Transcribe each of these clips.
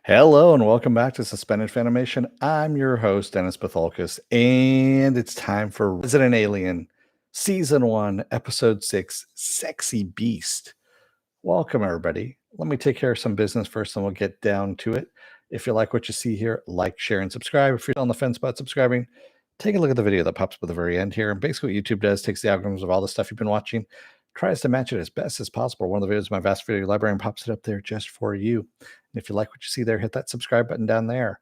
Hello and welcome back to Suspended Fanimation. I'm your host, Dennis Bithoulkas, and it's time for Resident Alien Season 1, Episode 6, Sexy Beast. Welcome, everybody. Let me take care of some business first, and we'll get down to it. If you like what you see here, like, share, and subscribe. If you're on the fence about subscribing, take a look at the video that pops up at the very end here. And basically what YouTube does, takes the algorithms of all the stuff you've been watching, tries to match it as best as possible. One of the videos in my vast video library and pops it up there just for you. And if you like what you see there, hit that subscribe button down there.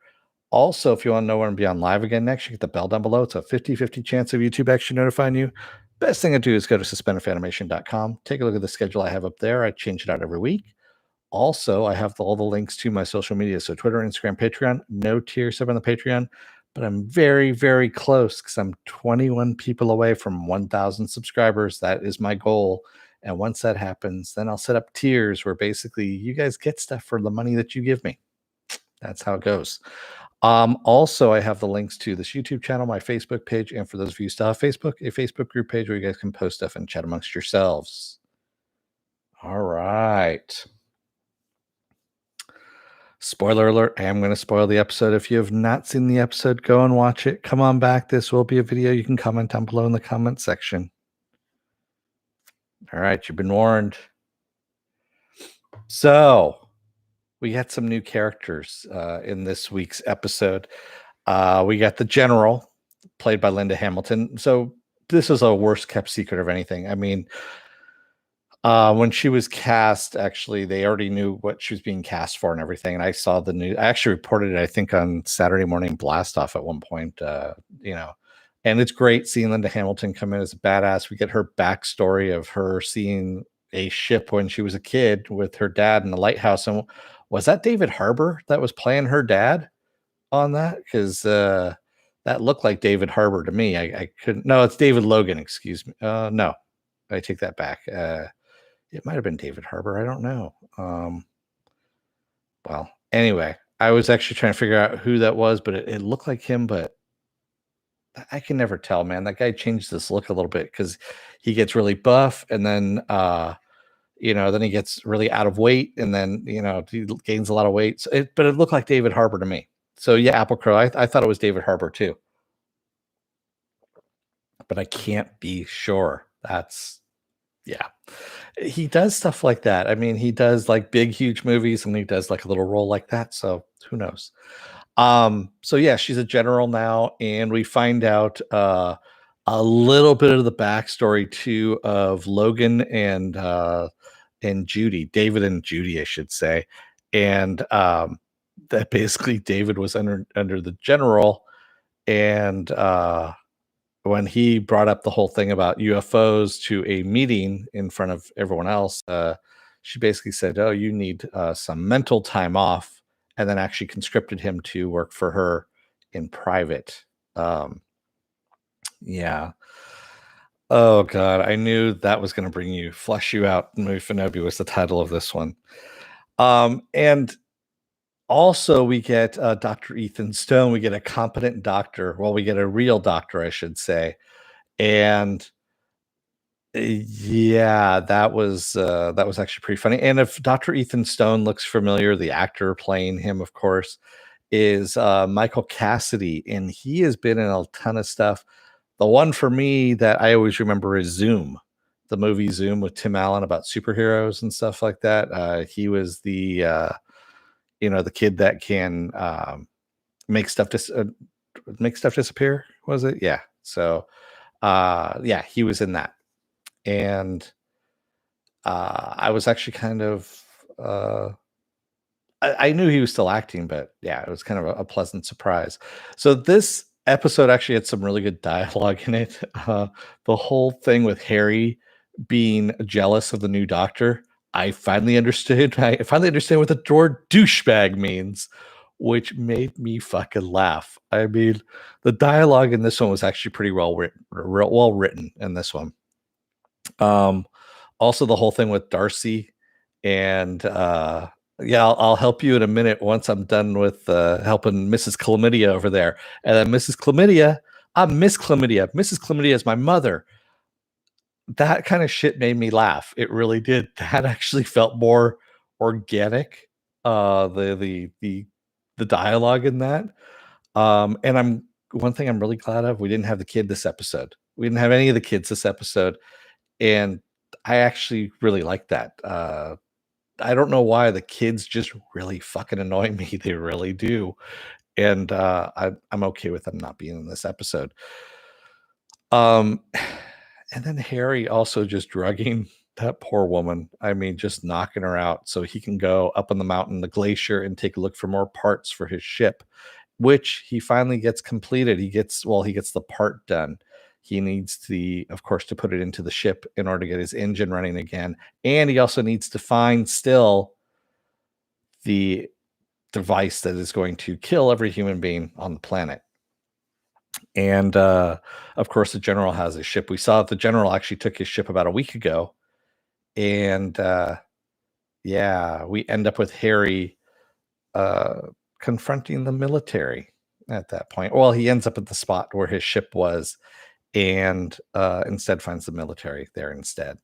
Also, if you want to know when I'm be on live again next, you hit the bell down below. It's a 50-50 chance of YouTube actually notifying you. Best thing to do is go to suspendedfanimation.com. Take a look at the schedule I have up there. I change it out every week. Also, I have all the links to my social media. So Twitter, Instagram, Patreon. No tier sub on the Patreon, but I'm very, very close because I'm 21 people away from 1,000 subscribers. That is my goal. And once that happens, then I'll set up tiers where basically you guys get stuff for the money that you give me. That's how it goes. Also, I have the links to this YouTube channel, my Facebook page, and for those of you who still have Facebook, a Facebook group page where you guys can post stuff and chat amongst yourselves. All right. Spoiler alert, I am going to spoil the episode. If you have not seen the episode, go and watch it. Come on back. This will be a video you can comment down below in the comment section. All right, you've been warned. So, we got some new characters in this week's episode. We got the General, played by Linda Hamilton. So, this is a worst kept secret of anything. I mean, when she was cast, actually, they already knew what she was being cast for and everything. And I saw the news. I actually reported it, I think, on Saturday Morning Blast Off at one point. And it's great seeing Linda Hamilton come in as a badass. We get her backstory of her seeing a ship when she was a kid with her dad in the lighthouse. And was that David Harbour that was playing her dad on that? Because that looked like David Harbour to me. I couldn't. No, it's David Logan. Excuse me. No, I take that back. It might have been David Harbour. I don't know. Well, anyway, I was actually trying to figure out who that was, but it looked like him, but I can never tell, man. That guy changed his look a little bit because he gets really buff and then then he gets really out of weight and then he gains a lot of weight. So but it looked like David Harbour to me. So yeah, Apple Crow. I thought it was David Harbour too. But I can't be sure. Yeah. He does stuff like that. I mean, he does like big, huge movies and he does like a little role like that. So who knows? So yeah, she's a general now, and we find out a little bit of the backstory too of Logan and Judy, David and Judy, I should say. And that basically David was under the general, and when he brought up the whole thing about UFOs to a meeting in front of everyone else, she basically said, "Oh, you need some mental time off," and then actually conscripted him to work for her in private. Yeah. Oh God, I knew that was going to flush you out. Mufinobi was the title of this one. And also we get Dr. Ethan Stone. We get a competent doctor. Well, we get a real doctor, I should say. And yeah, that was actually pretty funny. And if Dr. Ethan Stone looks familiar, the actor playing him, of course, is Michael Cassidy, and he has been in a ton of stuff. The one for me that I always remember is Zoom, the movie Zoom with Tim Allen about superheroes and stuff like that. He was the the kid that can make stuff disappear. Was it? Yeah. So yeah, he was in that. And I was actually kind of I knew he was still acting, but yeah, it was kind of a pleasant surprise. So this episode actually had some really good dialogue in it. The whole thing with Harry being jealous of the new doctor, I finally understood. I finally understand what the word douchebag means, which made me fucking laugh. I mean, the dialogue in this one was actually pretty well written in this one. Also the whole thing with Darcy and yeah, I'll help you in a minute once I'm done with helping Mrs. Chlamydia over there. And then Mrs. Chlamydia, I'm Miss Chlamydia. Mrs. Chlamydia is my mother. That kind of shit made me laugh. It really did. That actually felt more organic The dialogue in that. And I'm one thing I'm really glad of, we didn't have the kid this episode. We didn't have any of the kids this episode, and I actually really like that. I don't know why the kids just really fucking annoy me. They really do, and I'm okay with them not being in this episode. Um, and then Harry also just drugging that poor woman. I mean, just knocking her out so he can go up on the mountain, the glacier, and take a look for more parts for his ship, which he finally gets completed. He gets the part done. He needs of course, to put it into the ship in order to get his engine running again. And he also needs to find still the device that is going to kill every human being on the planet. And of course, the general has his ship. We saw that the general actually took his ship about a week ago. And yeah, we end up with Harry uh, confronting the military at that point. Well, he ends up at the spot where his ship was, and instead finds the military there instead.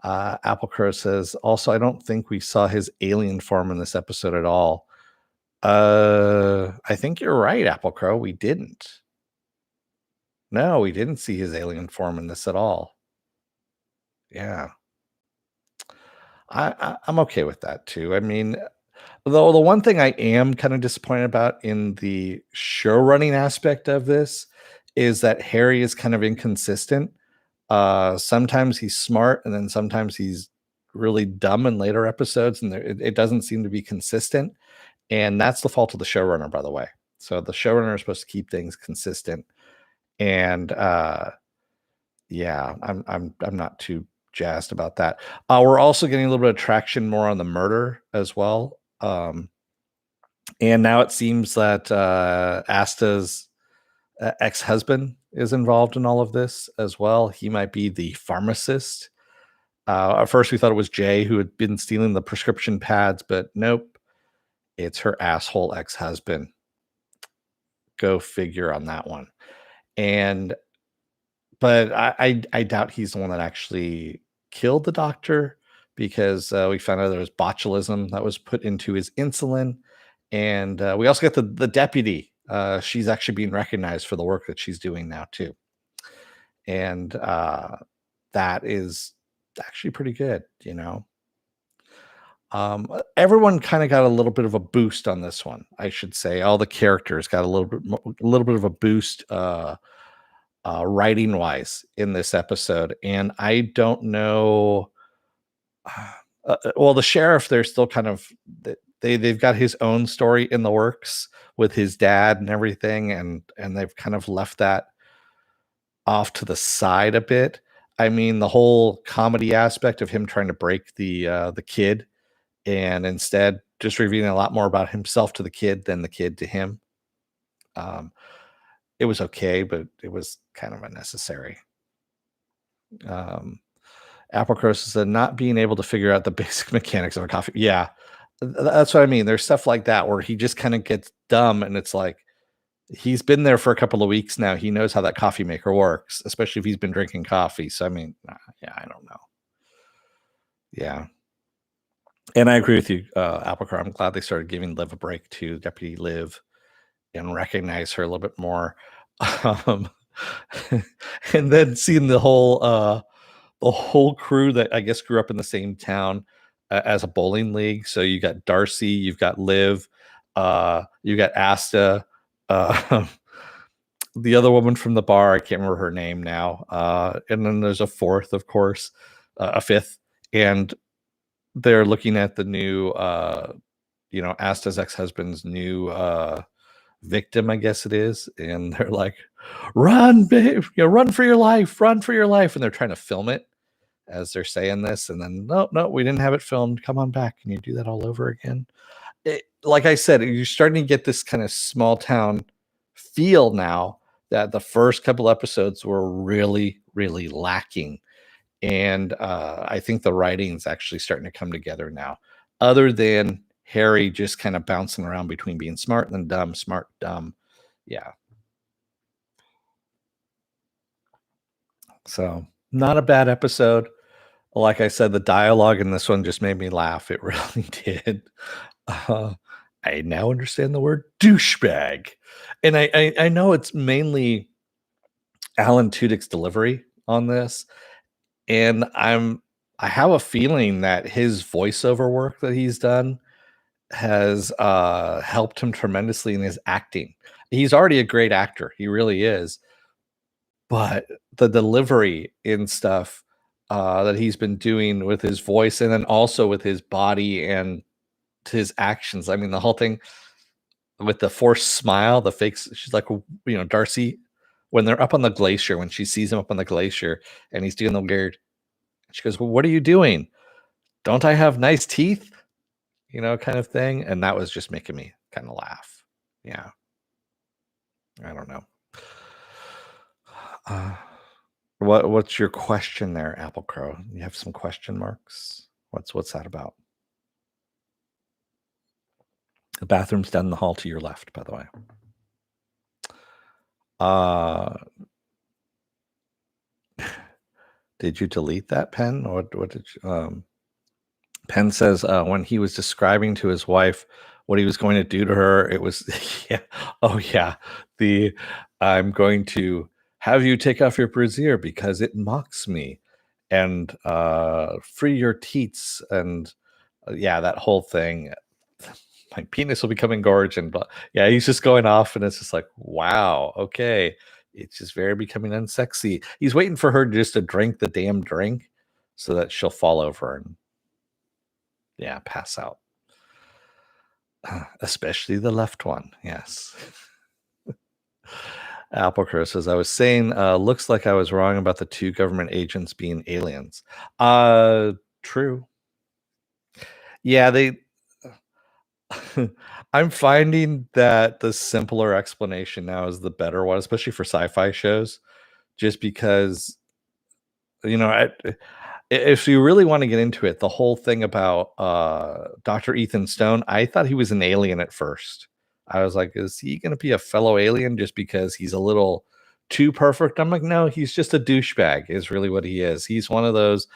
Apple Crow says, also, I don't think we saw his alien form in this episode at all. I think you're right, Apple Crow. We didn't. No, we didn't see his alien form in this at all. Yeah. I'm okay with that too. I mean, though the one thing I am kind of disappointed about in the show running aspect of this is that Harry is kind of inconsistent. Sometimes he's smart, and then sometimes he's really dumb in later episodes, and it doesn't seem to be consistent. And that's the fault of the showrunner, by the way. So the showrunner is supposed to keep things consistent, and yeah, I'm not too jazzed about that. We're also getting a little bit of traction more on the murder as well. And now it seems that Asta's ex-husband is involved in all of this as well. He might be the pharmacist. At first, we thought it was Jay who had been stealing the prescription pads, but nope, it's her asshole ex-husband. Go figure on that one. And but I doubt he's the one that actually killed the doctor, because we found out there was botulism that was put into his insulin, and we also got the deputy. She's actually being recognized for the work that she's doing now too, and that is actually pretty good, you know. Everyone kind of got a little bit of a boost on this one, I should say. All the characters got a little bit of a boost. Writing wise in this episode. And I don't know. Well, the sheriff, they're still kind of they've got his own story in the works with his dad and everything, and they've kind of left that off to the side a bit. I mean, the whole comedy aspect of him trying to break the kid, and instead just revealing a lot more about himself to the kid than the kid to him. Um, it was okay, but it was kind of unnecessary. Um, Applecross said not being able to figure out the basic mechanics of a coffee. Yeah, that's what I mean. There's stuff like that where he just kind of gets dumb, and it's like he's been there for a couple of weeks now. He knows how that coffee maker works, especially if he's been drinking coffee. So I mean, yeah, I don't know. Yeah, and I agree with you, Applecross. I'm glad they started giving Liv a break to Deputy Liv and recognize her a little bit more. Um, and then seeing the whole crew that I guess grew up in the same town as a bowling league. So you got Darcy, you've got Liv, you got Asta, uh, the other woman from the bar. I can't remember her name now. And then there's a fourth, of course, a fifth, and they're looking at the new, Asta's ex-husband's new victim, I guess it is, and they're like, "Run, babe! Run for your life! Run for your life!" And they're trying to film it as they're saying this, and then no, we didn't have it filmed. Come on back. Can you do that all over again? Like I said, you're starting to get this kind of small town feel now that the first couple episodes were really, really lacking. And I think the writing's actually starting to come together now, other than Harry just kind of bouncing around between being smart and dumb, smart, dumb. Yeah. So not a bad episode. Like I said, the dialogue in this one just made me laugh. It really did. Uh, I now understand the word douchebag, and I know it's mainly Alan Tudyk's delivery on this, and I have a feeling that his voiceover work that he's done has helped him tremendously in his acting. He's already a great actor, he really is, but the delivery in stuff that he's been doing with his voice and then also with his body and his actions. I mean, the whole thing with the forced smile, the fakes. She's like, Darcy, when they're up on the glacier, when she sees him up on the glacier and he's doing the weird, she goes, "Well, what are you doing? Don't I have nice teeth?" Kind of thing. And that was just making me kind of laugh. Yeah. I don't know. Uh, what's your question there, Apple Crow? You have some question marks? What's that about? The bathroom's down the hall to your left, by the way. Uh did you delete that pen? Or what did you, Penn says when he was describing to his wife what he was going to do to her, it was, yeah, oh yeah, the I'm going to have you take off your brassiere because it mocks me, and free your teats, and yeah, that whole thing. My penis will become engorged, and yeah, he's just going off, and it's just like, wow, okay, it's just very becoming unsexy. He's waiting for her just to drink the damn drink so that she'll fall over and yeah, pass out. Especially the left one. Yes. Applecrow says, I was saying, looks like I was wrong about the two government agents being aliens. True. Yeah, they. I'm finding that the simpler explanation now is the better one, especially for sci-fi shows, just because if you really want to get into it, the whole thing about Dr. Ethan Stone, I thought he was an alien at first. I was like, is he going to be a fellow alien just because he's a little too perfect? I'm like, no, he's just a douchebag, is really what he is. He's one of those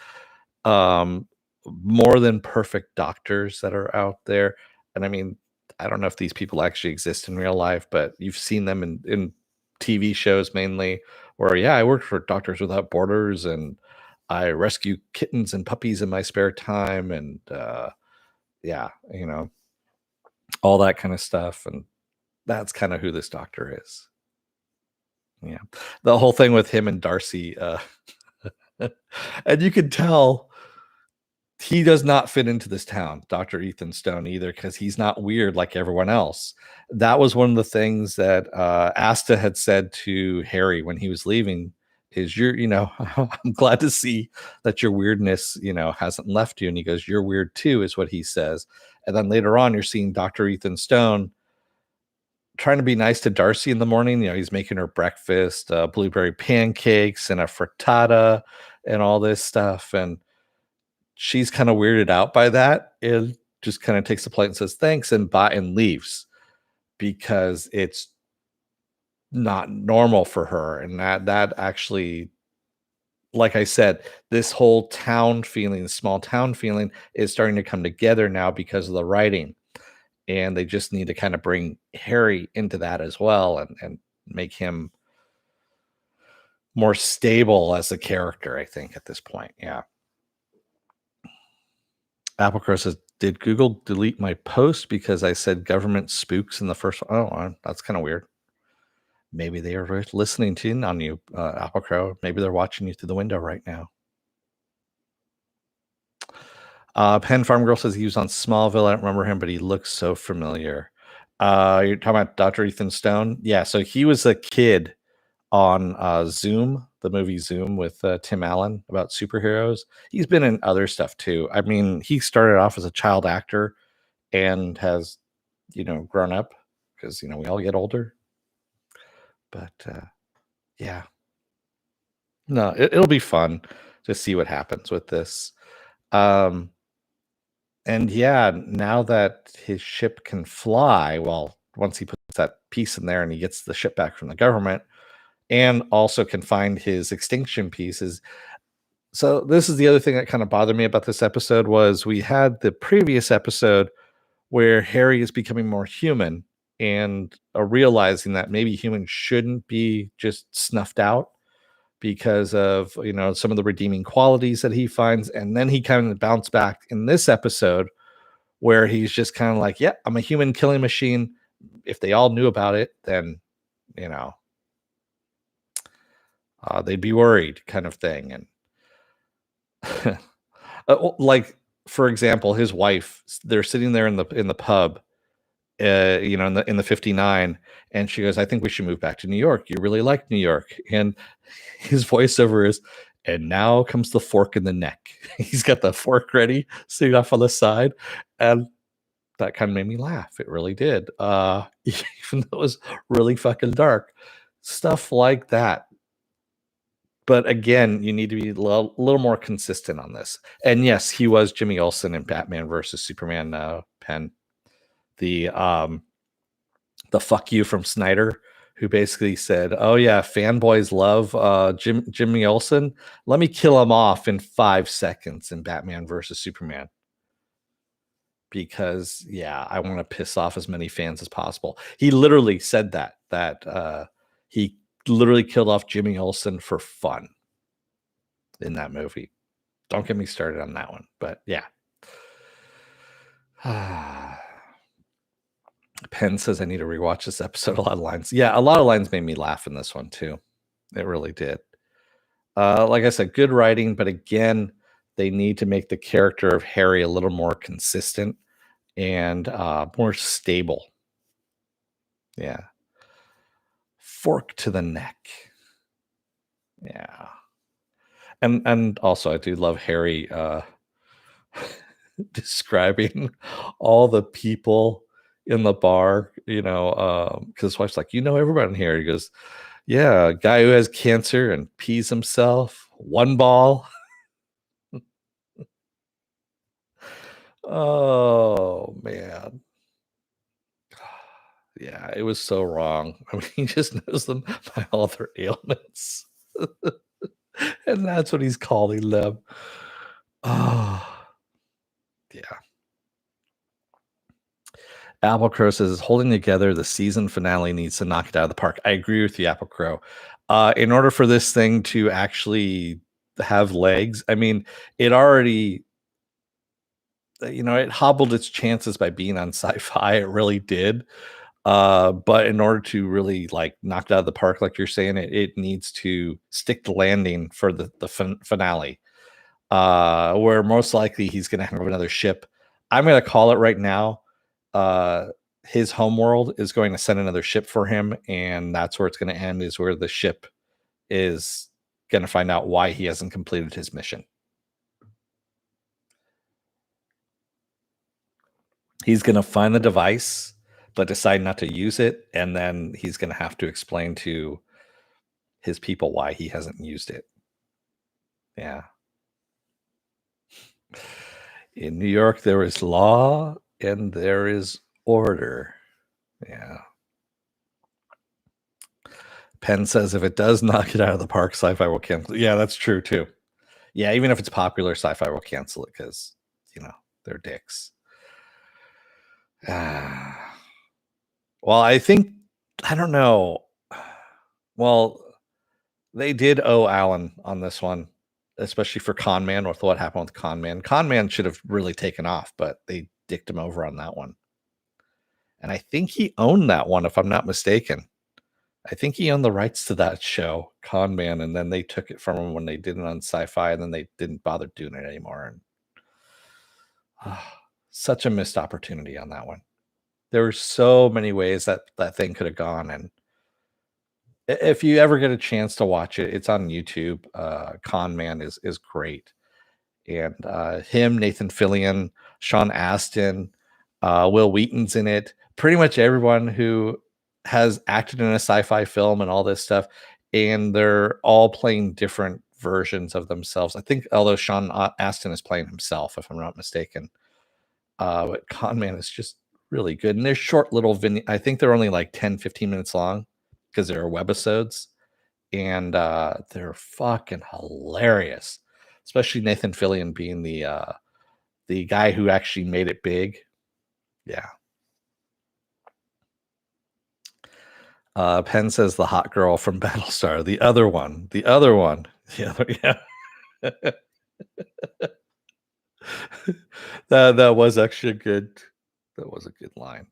um, more than perfect doctors that are out there. And I mean, I don't know if these people actually exist in real life, but you've seen them in TV shows mainly, where, yeah, I worked for Doctors Without Borders and I rescue kittens and puppies in my spare time. And yeah, all that kind of stuff. And that's kind of who this doctor is. Yeah. The whole thing with him and Darcy, and you can tell he does not fit into this town, Dr. Ethan Stone, either, because he's not weird like everyone else. That was one of the things that Asta had said to Harry when he was leaving is I'm glad to see that your weirdness, hasn't left you. And he goes, you're weird too, is what he says. And then later on, you're seeing Dr. Ethan Stone trying to be nice to Darcy in the morning. He's making her breakfast, blueberry pancakes and a frittata and all this stuff. And she's kind of weirded out by that and just kind of takes the plate and says thanks and bye and leaves because it's not normal for her. And that actually, like I said, this whole town feeling, small town feeling, is starting to come together now because of the writing. And they just need to kind of bring Harry into that as well, and make him more stable as a character, I think, at this point. Yeah. Applecrow says, did Google delete my post because I said government spooks in the first one? Oh, that's kind of weird. Maybe they are listening to on you, Applecrow. Maybe they're watching you through the window right now. Penn Farm Girl says he was on Smallville. I don't remember him, but he looks so familiar. You're talking about Dr. Ethan Stone? Yeah, so he was a kid on Zoom, the movie Zoom with Tim Allen about superheroes. He's been in other stuff too. I mean, he started off as a child actor and has, grown up because, we all get older. But yeah, no, it'll be fun to see what happens with this. And yeah, now that his ship can fly, well, once he puts that piece in there and he gets the ship back from the government and also can find his extinction pieces. So this is the other thing that kind of bothered me about this episode was we had the previous episode where Harry is becoming more human and realizing that maybe humans shouldn't be just snuffed out because of some of the redeeming qualities that he finds, and then he kind of bounced back in this episode where he's just kind of like, yeah, I'm a human killing machine. If they all knew about it, then you know they'd be worried, kind of thing. And like, for example, his wife, they're sitting there in the pub, in the 59, and she goes, I think we should move back to New York. You really like New York. And his voiceover is, and now comes the fork in the neck. He's got the fork ready, sitting off on the side. And that kind of made me laugh. It really did. Even though it was really fucking dark. Stuff like that. But again, you need to be a little more consistent on this. And yes, he was Jimmy Olsen in Batman versus Superman pen. The fuck you from Snyder, who basically said, "Oh yeah, fanboys love Jimmy Olsen. Let me kill him off in 5 seconds in Batman versus Superman, because yeah, I want to piss off as many fans as possible." He literally said that he literally killed off Jimmy Olsen for fun in that movie. Don't get me started on that one, but yeah. Penn says I need to rewatch this episode. A lot of lines. Yeah, a lot of lines made me laugh in this one too. It really did. Like I said, good writing, but again, they need to make the character of Harry a little more consistent and more stable. Yeah. Fork to the neck. Yeah. And also I do love Harry describing all the people in the bar, because his wife's like, everybody in here. He goes, yeah, a guy who has cancer and pees himself, one ball. Oh man. Yeah, it was so wrong. I mean, he just knows them by all their ailments. And that's what he's calling them. Oh, yeah. Apple Crow says, holding together the season finale needs to knock it out of the park. I agree with you, Apple Crow. In order for this thing to actually have legs, I mean, it already, it hobbled its chances by being on SyFy. It really did. But in order to really like knock it out of the park, like you're saying, it needs to stick the landing for the finale, where most likely he's going to have another ship. I'm going to call it right now. His homeworld is going to send another ship for him, and that's where it's going to end, is where the ship is going to find out why he hasn't completed his mission. He's going to find the device, but decide not to use it, and then he's going to have to explain to his people why he hasn't used it. Yeah. In New York, there is law and there is order. Yeah. Penn says if it does knock it out of the park, SyFy will cancel it. Yeah, that's true too. Yeah, even if it's popular, SyFy will cancel it because, they're dicks. Well, I don't know. Well, they did owe Alan on this one, especially for Con Man, with what happened with Con Man. Con Man should have really taken off, but they dicked him over on that one. And I think he owned that one, if I'm not mistaken. I think he owned the rights to that show, Con Man, and then they took it from him when they did it on SyFy, and then they didn't bother doing it anymore. And such a missed opportunity on that one. There were so many ways that thing could have gone, and if you ever get a chance to watch it, it's on YouTube. Con Man is great, and him, Nathan Fillion, Sean Astin, Will Wheaton's in it. Pretty much everyone who has acted in a SyFy film and all this stuff, and they're all playing different versions of themselves. I think, although Sean Astin is playing himself, if I'm not mistaken. But Con Man is just really good, and they're short little I think they're only like 10-15 minutes long because they're webisodes, and they're fucking hilarious, especially Nathan Fillion being the guy who actually made it big. Yeah. Penn says the hot girl from Battlestar. The other one. The other one. The other, yeah. That was actually a good. That was a good line.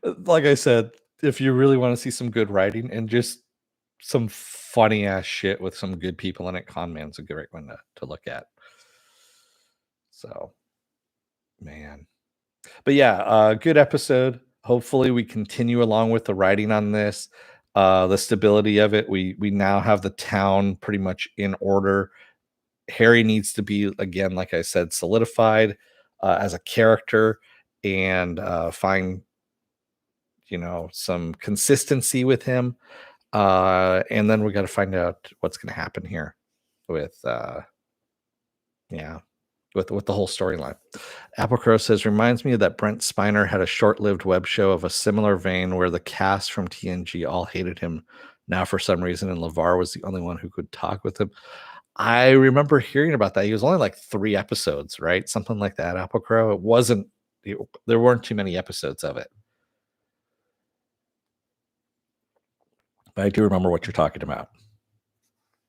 Like I said, if you really want to see some good writing and just some funny ass shit with some good people in it, Con Man's a great one to look at. So, man. But yeah, good episode. Hopefully we continue along with the writing on this. The stability of it. We now have the town pretty much in order. Harry needs to be, again, like I said, solidified as a character and find, some consistency with him. And then we got to find out what's going to happen here with, yeah, with the whole storyline. Applecrow says, reminds me that Brent Spiner had a short-lived web show of a similar vein where the cast from TNG all hated him now for some reason, and LeVar was the only one who could talk with him. I remember hearing about that. He was only like 3 episodes, right? Something like that, Applecrow. There weren't too many episodes of it. But I do remember what you're talking about.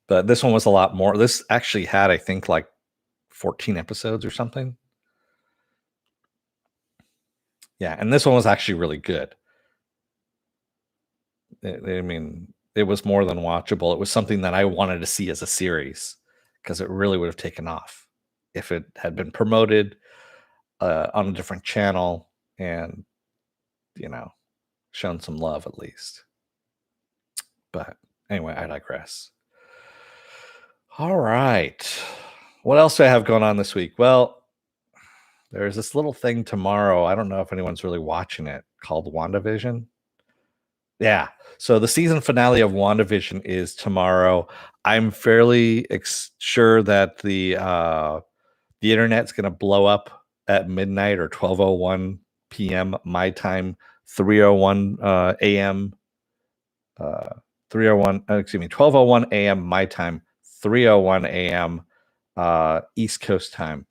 But this one was a lot more. This actually had, I think, like 14 episodes or something. Yeah, and this one was actually really good. I mean, it was more than watchable. It was something that I wanted to see as a series because it really would have taken off if it had been promoted on a different channel and, shown some love at least. But anyway, I digress. All right. What else do I have going on this week? Well, there's this little thing tomorrow. I don't know if anyone's really watching it, called WandaVision. Yeah. So the season finale of WandaVision is tomorrow. I'm fairly sure that the internet's going to blow up at midnight or 12:01 p.m. my time, 3:01 a.m. 3:01 excuse me, 12:01 a.m. my time, 3:01 a.m. East Coast time.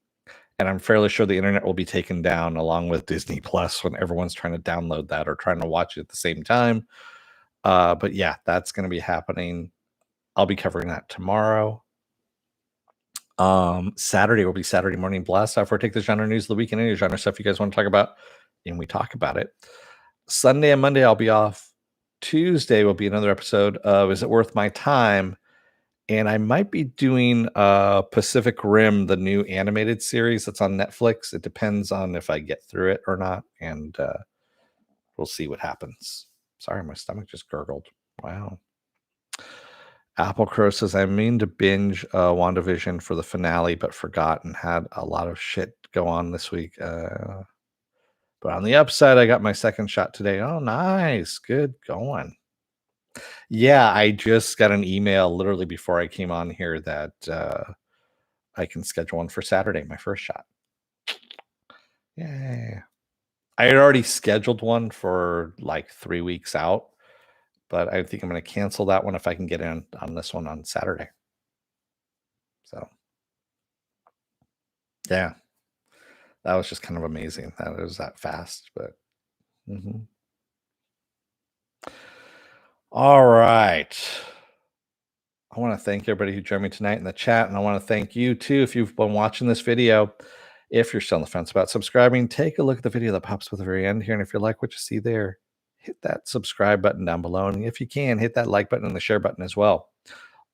And I'm fairly sure the internet will be taken down along with Disney Plus when everyone's trying to download that or trying to watch it at the same time. But yeah, that's going to be happening. I'll be covering that tomorrow. Saturday will be Saturday Morning Blast. After I take the genre news of the week and any genre stuff you guys want to talk about, and we talk about it. Sunday and Monday I'll be off. Tuesday will be another episode of Is It Worth My Time? And I might be doing Pacific Rim, the new animated series that's on Netflix. It depends on if I get through it or not, and we'll see what happens. Sorry, my stomach just gurgled. Wow. Applecrow says, I mean to binge WandaVision for the finale, but forgot and had a lot of shit go on this week. But on the upside, I got my second shot today. Oh, nice. Good going. Yeah, I just got an email literally before I came on here that I can schedule one for Saturday, my first shot. Yay. I had already scheduled one for like 3 weeks out, but I think I'm going to cancel that one if I can get in on this one on Saturday. So, yeah, that was just kind of amazing that it was that fast. But all right. I want to thank everybody who joined me tonight in the chat, and I want to thank you too if you've been watching this video. If you're still on the fence about subscribing, take a look at the video that pops up at the very end here, and if you like what you see there, hit that subscribe button down below, and if you can, hit that like button and the share button as well.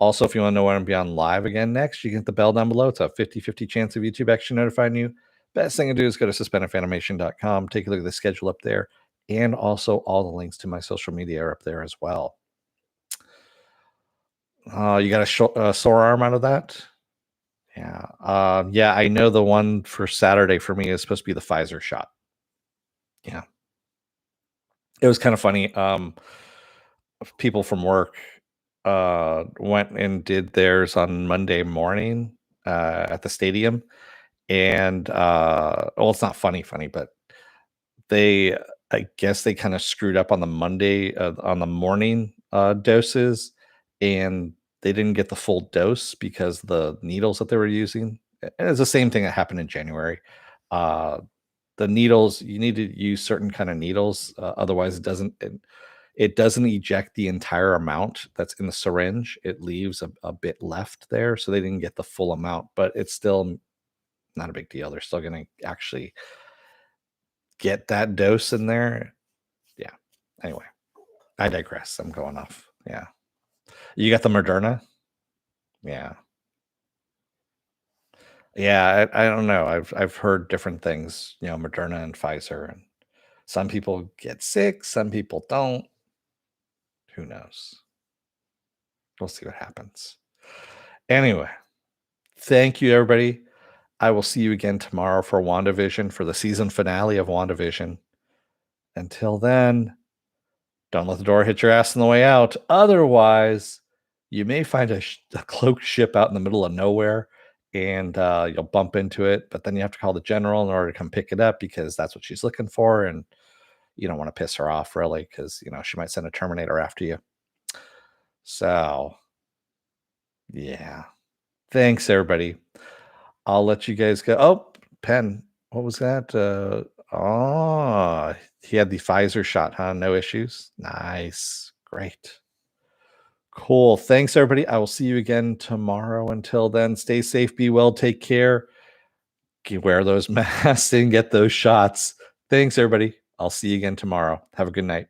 Also, if you want to know when I'm be on live again next, you can hit the bell down below. It's a 50-50 chance of YouTube actually notifying you. Best thing to do is go to suspendedfanimation.com, take a look at the schedule up there, and also all the links to my social media are up there as well. You got a sore arm out of that? Yeah. Yeah, I know the one for Saturday for me is supposed to be the Pfizer shot. Yeah. It was kind of funny. People from work went and did theirs on Monday morning at the stadium. And well, it's not funny, but I guess they kind of screwed up on the Monday on the morning doses, and they didn't get the full dose because the needles that they were using. And it's the same thing that happened in January. The needles, you need to use certain kind of needles, otherwise it doesn't eject the entire amount that's in the syringe. It leaves a bit left there, so they didn't get the full amount, but it's still not a big deal. They're still going to actually get that dose in there. Yeah. Anyway, I digress. I'm going off. Yeah. You got the Moderna? Yeah. Yeah, I don't know. I've heard different things, Moderna and Pfizer, and some people get sick, some people don't. Who knows? We'll see what happens. Anyway, thank you, everybody. I will see you again tomorrow for WandaVision, for the season finale of WandaVision. Until then, don't let the door hit your ass on the way out. Otherwise, you may find a cloaked ship out in the middle of nowhere, and you'll bump into it, but then you have to call the general in order to come pick it up because that's what she's looking for, and you don't want to piss her off, really, because, she might send a Terminator after you. So, yeah. Thanks, everybody. I'll let you guys go. Oh, Penn, what was that? He had the Pfizer shot, huh? No issues. Nice. Great. Cool. Thanks, everybody. I will see you again tomorrow. Until then, stay safe, be well, take care. Wear those masks and get those shots. Thanks, everybody. I'll see you again tomorrow. Have a good night.